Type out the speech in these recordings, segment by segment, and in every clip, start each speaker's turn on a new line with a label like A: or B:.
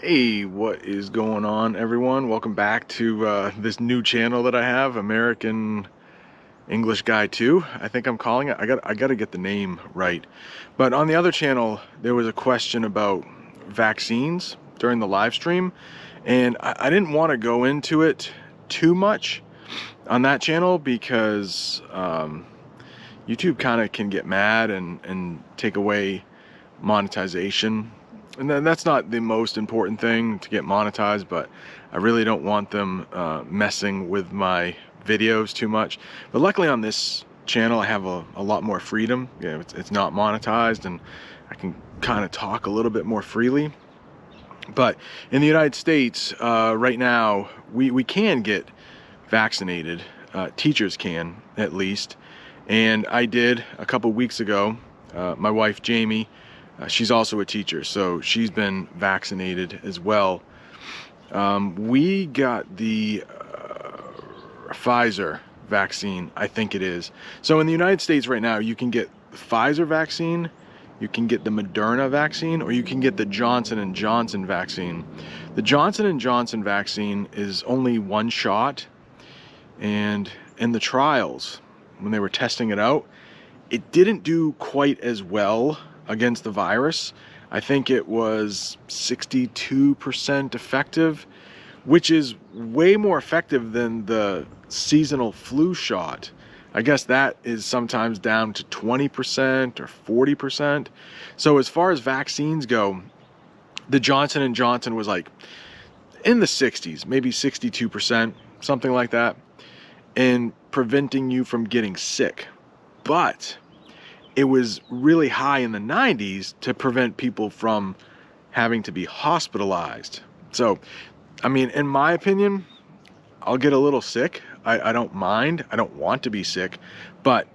A: Hey, what is going on, everyone? Welcome back to this new channel that I have, American English Guy 2, I think I'm calling it. I got to get the name right. But on the other channel, there was a question about vaccines during the live stream, and I didn't want to go into it too much on that channel because YouTube kind of can get mad and take away monetization. And then that's not the most important thing to get monetized, but I really don't want them messing with my videos too much. But luckily on this channel I have a lot more freedom. It's not monetized and I can kind of talk a little bit more freely. But in the United States right now we can get vaccinated. Teachers can, at least. And I did a couple weeks ago. My wife Jamie, she's also a teacher, so she's been vaccinated as well. We got the Pfizer vaccine, I think it is. So in the United States right now, you can get the Pfizer vaccine, you can get the Moderna vaccine, or you can get the Johnson & Johnson vaccine. The Johnson & Johnson vaccine is only one shot, and in the trials, when they were testing it out, it didn't do quite as well against the virus. I think it was 62% effective, which is way more effective than the seasonal flu shot. I guess that is sometimes down to 20% or 40%. So as far as vaccines go, the Johnson & Johnson was like in the 60s, maybe 62%, something like that, and preventing you from getting sick. But it was really high in the 90s to prevent people from having to be hospitalized. So, I mean, in my opinion, I'll get a little sick. I don't mind. I don't want to be sick. But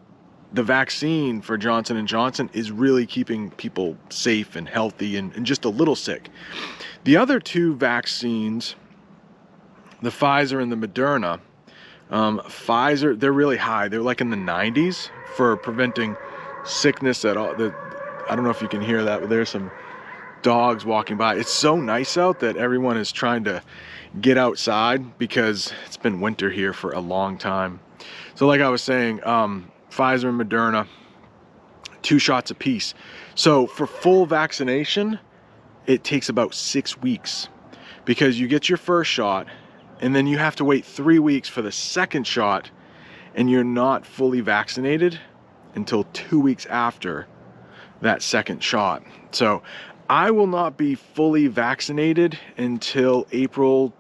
A: the vaccine for Johnson & Johnson is really keeping people safe and healthy and just a little sick. The other two vaccines, the Pfizer and the Moderna, Pfizer, they're really high. They're like in the 90s for preventing sickness at all. I don't know if you can hear that, but there's some dogs walking by. It's so nice out that everyone is trying to get outside because it's been winter here for a long time. So like I was saying, Pfizer and Moderna, 2 shots apiece. So for full vaccination, it takes about 6 weeks because you get your first shot and then you have to wait 3 weeks for the second shot, and you're not fully vaccinated until 2 weeks after that second shot. So I will not be fully vaccinated until April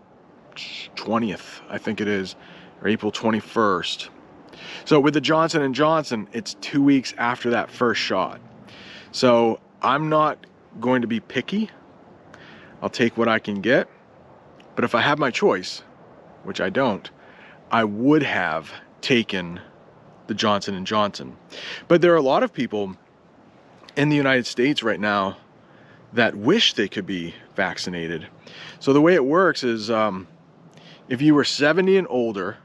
A: 20th, I think it is, or April 21st. So with the Johnson & Johnson, it's 2 weeks after that first shot. So I'm not going to be picky. I'll take what I can get. But if I have my choice, which I don't, I would have taken the Johnson & Johnson. But there are a lot of people in the United States right now that wish they could be vaccinated. So the way it works is if you were 70 and older,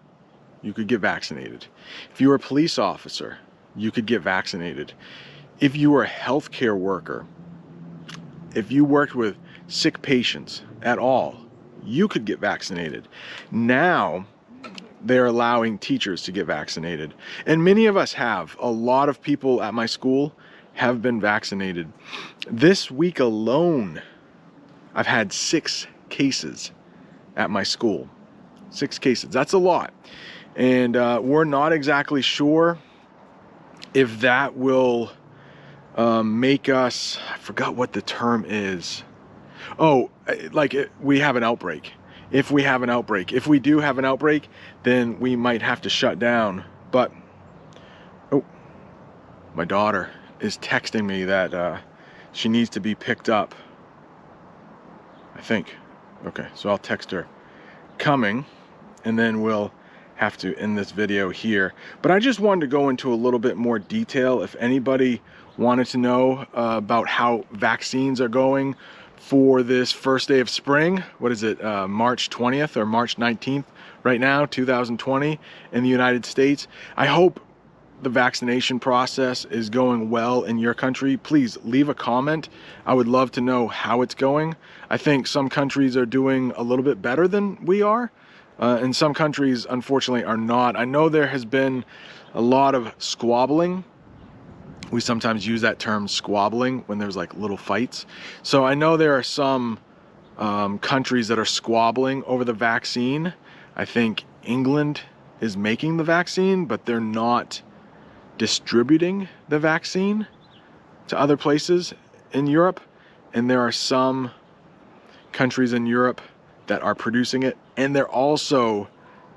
A: you could get vaccinated. If you were a police officer, you could get vaccinated. If you were a healthcare worker, if you worked with sick patients at all, you could get vaccinated. Now they're allowing teachers to get vaccinated, and many of us have. A lot of people at my school have been vaccinated. This week alone, I've had 6 cases at my school. 6 cases, that's a lot. And we're not exactly sure if that will make us, I forgot what the term is. Oh, like we have an outbreak. If we have an outbreak, if we do have an outbreak, then we might have to shut down. But, oh, my daughter is texting me that she needs to be picked up, I think. Okay, so I'll text her coming, and then we'll have to end this video here. But I just wanted to go into a little bit more detail. If anybody wanted to know about how vaccines are going for this first day of spring, what is it, March 20th or March 19th right now, 2020 in the United States. I hope the vaccination process is going well in your country, please leave a comment. I would love to know how it's going. I think some countries are doing a little bit better than we are, and some countries unfortunately are not. I know there has been a lot of squabbling. We sometimes use that term, squabbling, when there's like little fights. So I know there are some countries that are squabbling over the vaccine. I think England is making the vaccine, but they're not distributing the vaccine to other places in Europe. And there are some countries in Europe that are producing it, and they're also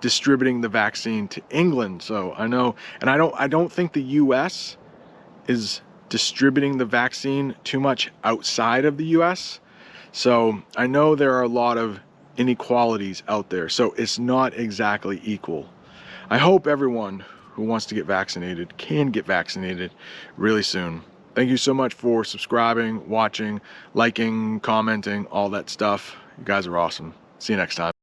A: distributing the vaccine to England. So I know, and I don't think the US is distributing the vaccine too much outside of the US. So I know there are a lot of inequalities out there, so it's not exactly equal. I hope everyone who wants to get vaccinated can get vaccinated really soon. Thank you so much for subscribing, watching, liking, commenting, all that stuff. You guys are awesome. See you next time.